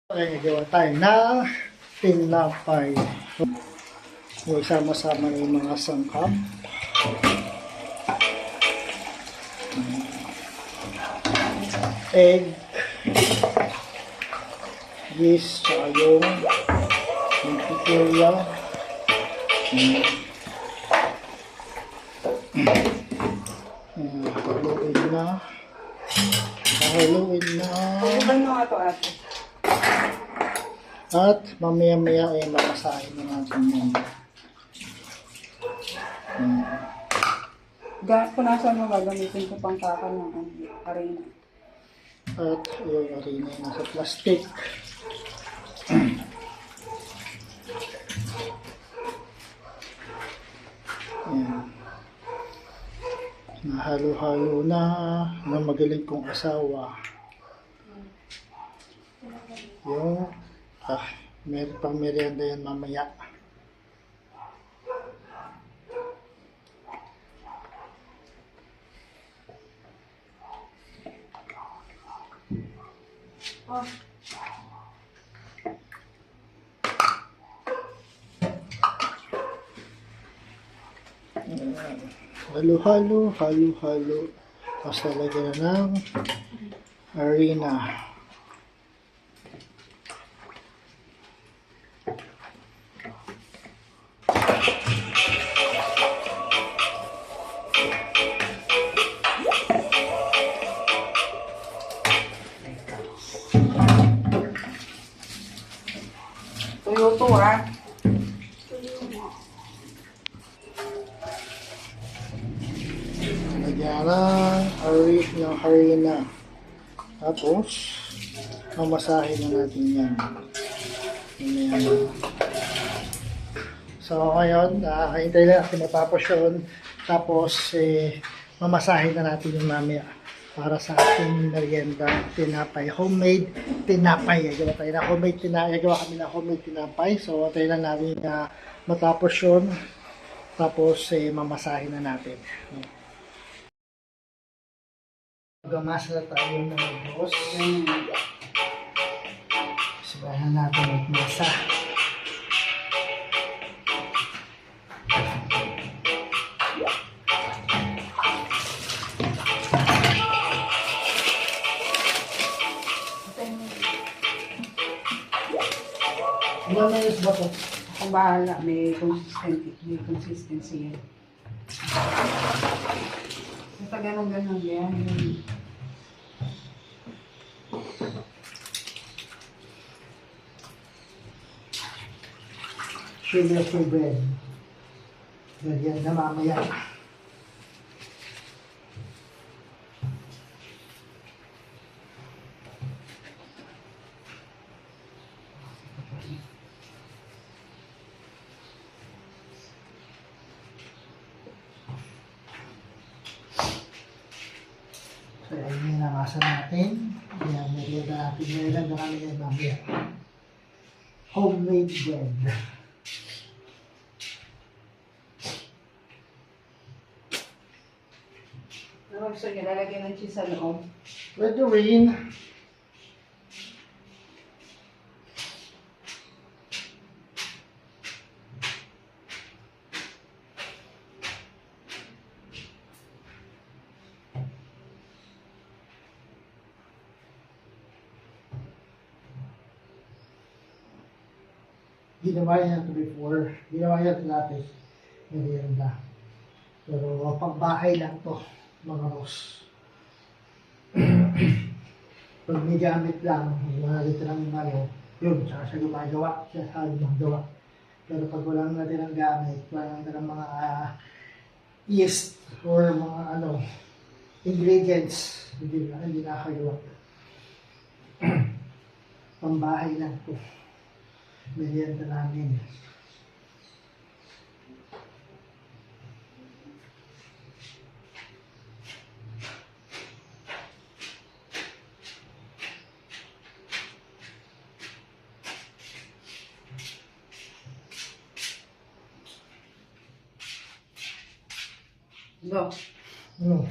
Ay, nagawa tayo ng tinapay. Yung sama-sama na yung mga sangkap. Egg, yeast, saka yung pipilya. Haluin na. Haluin na. Iban mo nga ito, ate. At mamaya-maya ay mamasahin na natin yan. Punasan mo gagamitin ko pang kaka ng arena. At yung harina ay nasa plastic. Yan. Nahalo-halo na ng magaling kong asawa. Yung meron pang merienda yan mamaya. Oh. Halo-halo, halo-halo. Tapos lalagyan na ng harina. Tuyo to, ha? Lagyan ng harina. Tapos, mamasahin na natin yan. Ayan. So, ngayon, hintay na natin matapos yun. Tapos, mamasahin na natin yung mamaya para sa ating merienda tinapay. Homemade tinapay. Gagawa kami ng homemade tinapay. So, hintay na natin matapos yun. Tapos, mamasahin na natin. Gamasa na tayo ng dos. Sabayan natin magmasa. Ilan minutes ba ito? Kung bahala, may consistency yan. Basta ganun-ganun yan. Sugar-free bread. Lagyan na mamaya. So, ayun yung namasa natin. Ayan, merienda natin. Merienda namin yung mamaya. Homemade bread. Ano gusto niyo? Lalagyan ng cheese sa loob? Pwede rin. Ginawa niya ito before. Ginawa niya ito dati. Merienda. Pero pangbahay lang to, mga boss. Pag may gamit lang, mga litrang ano, yun, tsaka siya gumagawa, siya sa magawa. Pero pag walang natin ang gamit, walang natin ang mga yeast or mga ingredients, hindi nakagawa. Pambahay lang to. Merienda namin. Go. Ano?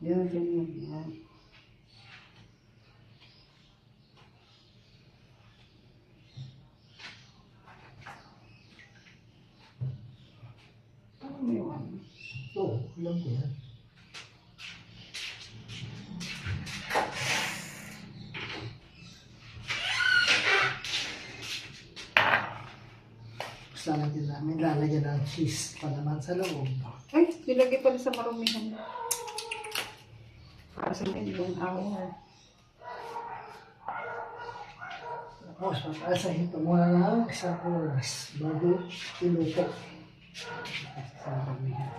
Yan, yan, yan. Ano yun? Oo, alam ko yan. Basta natin namin lalagyan ng cheese pa naman sa loob. Ay, nilagay pala sa marumihan. Kasi may 1 hour. Tapos, patasahin ito muna ng 1 oras bago iluto. Sa marumihan.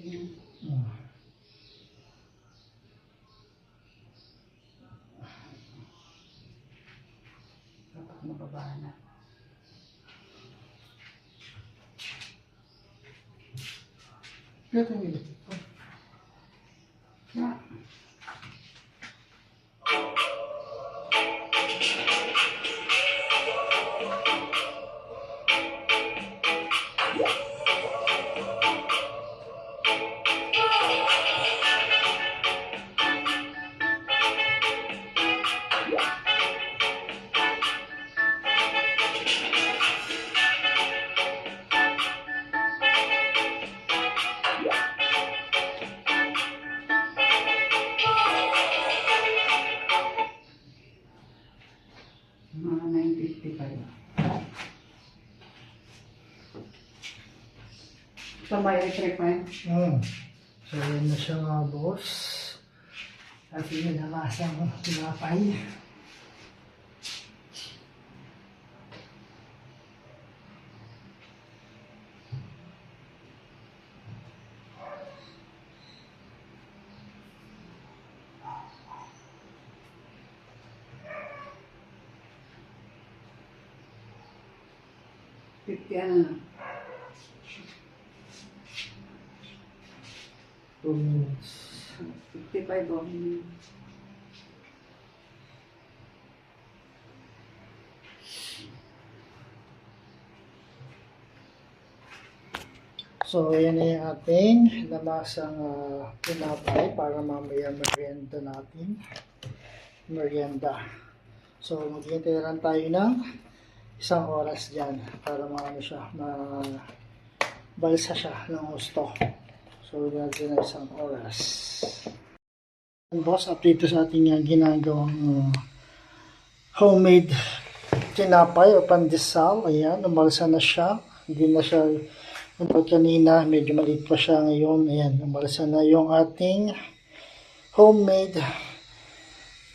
Tingnan. Dapat mababa na. Ito yung ito. Na. Mga 9:55. So, may electric fan. So, yan na siya mga boss. At yun na masang tinapay. Ano na? 2 minutes. 55 o. So, yan na yung ating lamasang tinapay para mamaya merienda natin. Merienda. So, maghihintay na lang tayo ng 1 oras dyan para maano siya, balsa siya ng gusto. So, natin na 1 oras. And boss, update sa ating ginagawang homemade tinapay o pandesal. Ayan, umalsa na siya. Hindi na siya, kanina, medyo maliit pa siya ngayon. Ayan, umalsa na yung ating homemade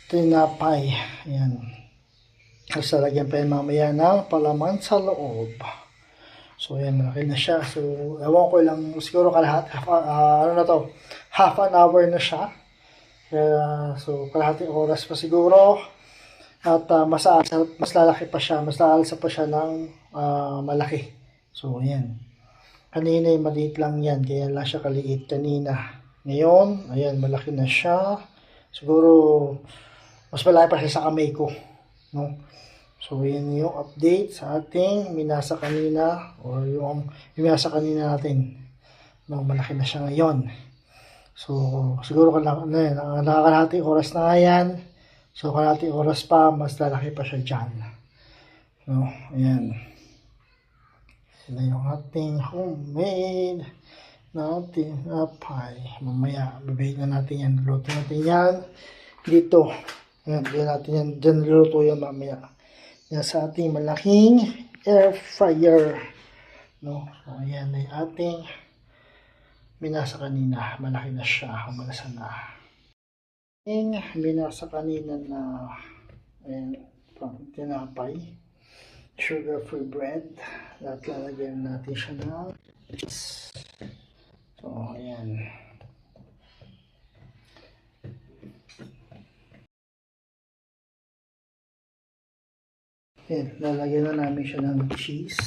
tinapay. Ayan. Tapos lagyan pa yung mamaya ng palaman sa loob. So, ayan, malaki na siya. So, ewan ko lang, siguro half an hour na siya. So, kalahating oras pa siguro. At mas lalaki pa siya, mas lalasa pa siya ng malaki. So, ayan. Kanina yung maliit lang yan, kaya lang siya kaliit kanina. Ngayon, ayan, malaki na siya. Siguro, mas malaki pa siya sa kamay ko. No? So, yun yung update sa ating minasa kanina or yung minasa kanina natin. No, malaki na siya ngayon. So, siguro nakakalahating oras na yan. So, kalahating oras pa, mas lalaki pa siya dyan. No, ayan. Yan na yung ating homemade na tinapay. Mamaya, bibigyan na natin yan. Luto natin yan dito. Yan, dyan luto yan mamaya. Yan sa ating malaking air fryer. No? So, yan na yung ating minasa kanina. Malaki na siya. Malasa na. Yung minasa kanina na tinapay. Sugar-free bread. At lalagyan natin siya ng cheese. So, ayan. Ayan, lalagyan na namin siya ng cheese.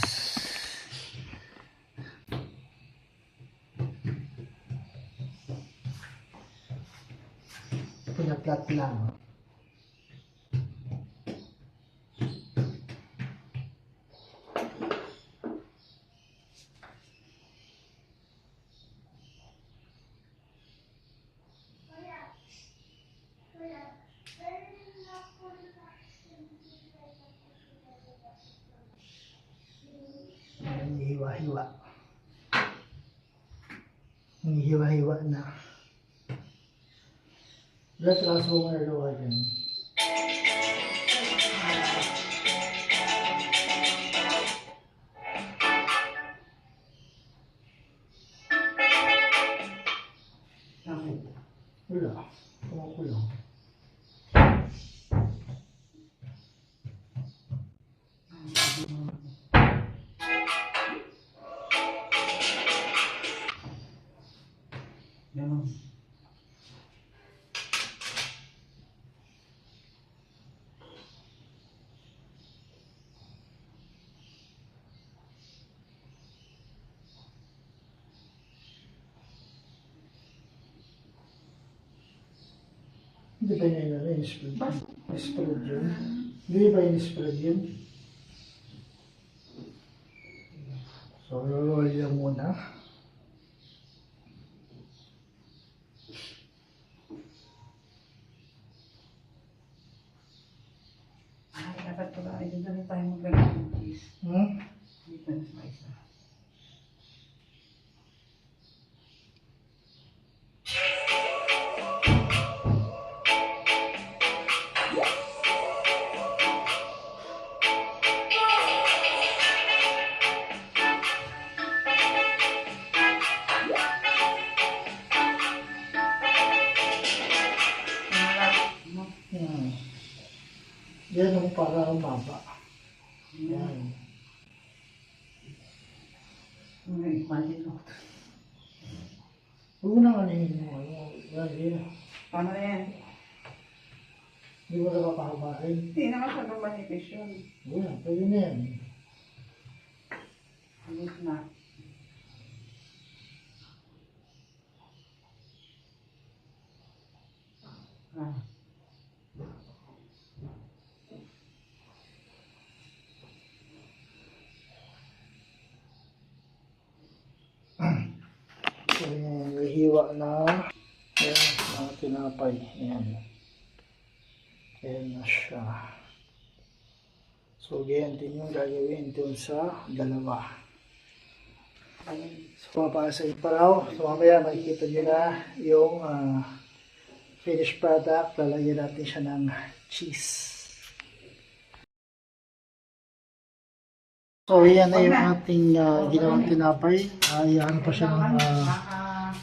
Pinaplat lang. Hiwa-hiwa. Hiwa-hiwa na. Let's also want to do again. Wala. Kumukulong. Yan. Hindi ba niya in-spread yun? Hindi ba in-spread yun? So, roll lang muna. Dapat pala, dito na tayo maglagay ng cheese. Dito na sa isa. Yan ang para umaba. Yan. Imagine mo. Huwag mo na kanihin mo. Yan. Paano na yan? Hindi mo na papahabain. Hindi na masyadong manipis yun. Wala, pwede na yan. Alis na. So, yan, hiwa na. Yan, mga tinapay. Yan. Yan na siya. So, ganyan din yung gagawin dun sa dalawa. So, papasa yung paraw. So, mamaya makikita nyo na yung finished product. Lalagyan natin siya ng cheese. So, yan na yung ating ginawang tinapay. Ano pa siya ng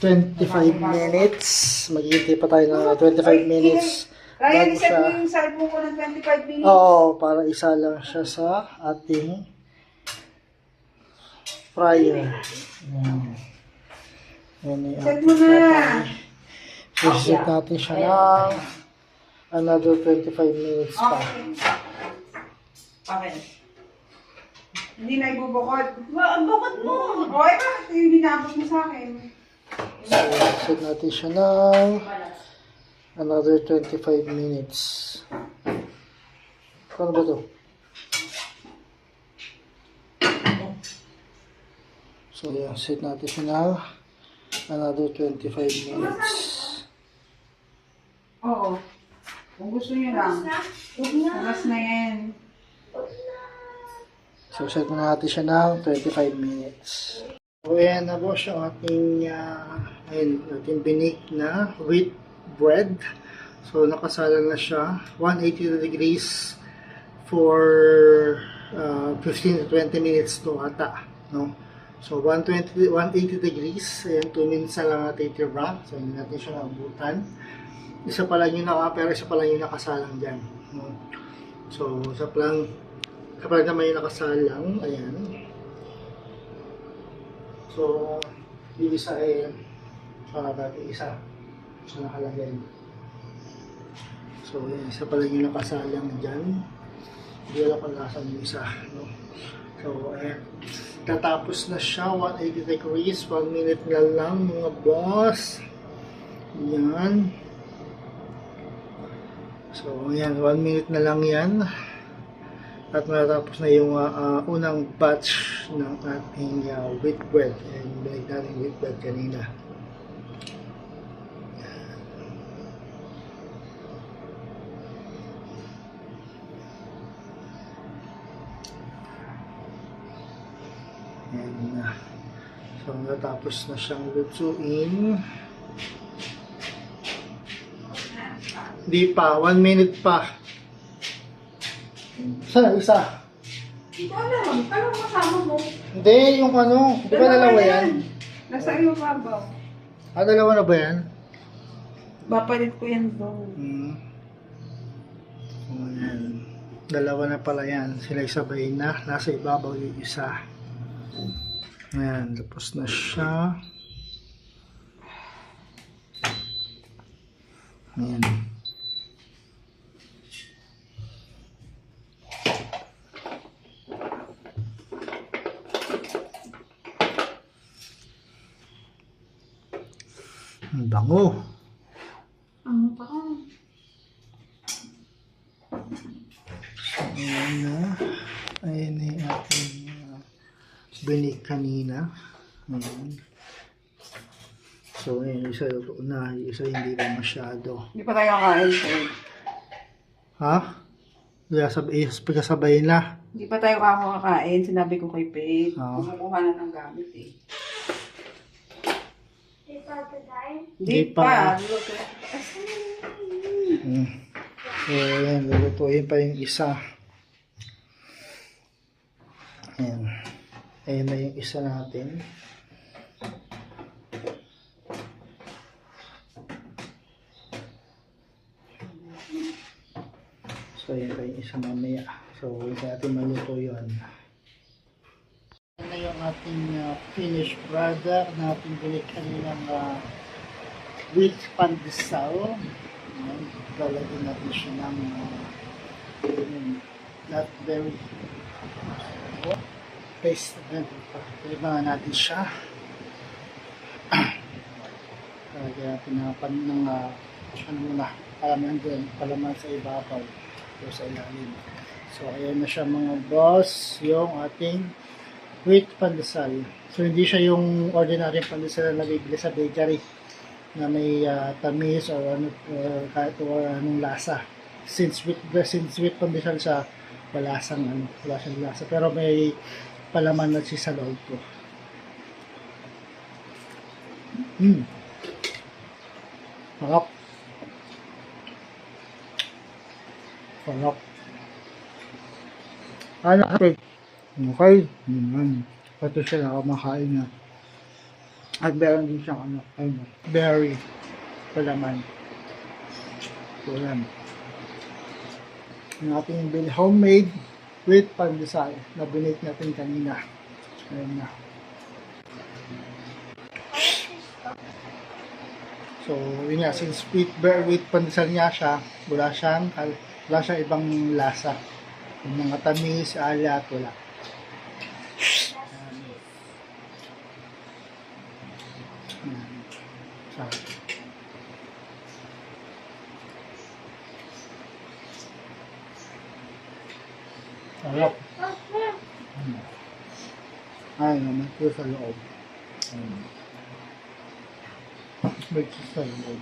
25 minutes. Maghihintay pa tayo ng 25 minutes. Ryan, Bago iset siya, mo yung cellphone ko ng 25 minutes. oo, para isa lang siya sa ating fryer. Yan. Yan yung Set mo ating na. tinapay. Set natin siya ng another 25 minutes pa. Okay. Hindi na ibubukod. Ang bukod mo! O, bakit yung binabot mo sa akin? So, set natin siya ng another 25 minutes. Ano ba ito? So, yan. Set natin siya ng another 25 minutes. Oo. Kung gusto nyo lang. Oras na yan. So, set na natin siya ng 25 minutes. So, ayan na boss yung ating binig na wheat bread. So, nakasalan na siya. 180 degrees for 15 to 20 minutes to ata. No? So, 180 degrees. Ayan, 2 minutes na lang natin itira. So, hindi natin siya naabutan. Isa pa lang yung nakasalang dyan. No? So, isa pa lang naman yung nakasalang. Ayan. So, yung isa isa nakalagay. So, yan, isa pala yung nakasalang dyan. Hindi alam kung nasan yung isa. No? So, ayan. Tatapos na siya. 180 degrees. 1 minute na lang, mga boss. Yan. So, ayan. 1 minute na lang yan. At matapos na yung unang batch ng ating wheat bread. Ayan, yung binig natin wheat bread kanina. Ayan na. So, natapos na siyang lutuin. Hindi pa. 1 minute pa. Saan ang isa? Ito alam. Tanong kasama mo. Hindi, yung ano. Di ba dalawa yan? Nasa iyo babaw. Dalawa na ba yan? Bapalit ko yan doon. So, ayan. Dalawa na pala yan. Sila sabay na. Nasa ibabaw yung isa. Ayan. Tapos na siya. Ayan. Ang bango. Ano pa ka? Ayan na. Ayan na yung ating binig kanina. Ayan. So, ayan. Isa luto na. Isa hindi pa masyado. Hindi pa tayo kakain, sir. Ha? Pagkasabay na. Hindi pa tayo kakain. Sinabi ko kay Faith. Oo. Kumukuha na ng gamit eh. Hindi pa. So, ayan. Lulutuin pa yung isa. Ayan. Ayan na yung isa natin. So, ayan pa yung isa mamaya. So, hindi natin maluto yun. Ayan na yung ating finished product na ating binig kaninang wheat pandesal. Ayan. Lalagyan natin siya ng blackberry paste. Pilibangan natin siya. Lalagyan natin ng palaman sa ibabaw o sa ilalim. So, ayan na siya mga boss, yung ating wheat pandesal. So, hindi siya yung ordinary pandesal na nabibili sa bakery na may tamis or kahit anong lasa. Since wheat pandesal siya, wala siyang lasa. Pero may palaman na siya sa loob ko. Sarap. Sarap. Ano? Okay. Ito siya kumakain na. At meron din siyang berry palaman. So, yan. Yung ating homemade wheat pandesal na binake natin kanina. Ayan na. So, yun nga, since wheat pandesal niya siya, wala siyang ibang lasa. Yung mga tamis, alat, wala. Sarap. Ay, naman ito sa loob. May cheese sa loob.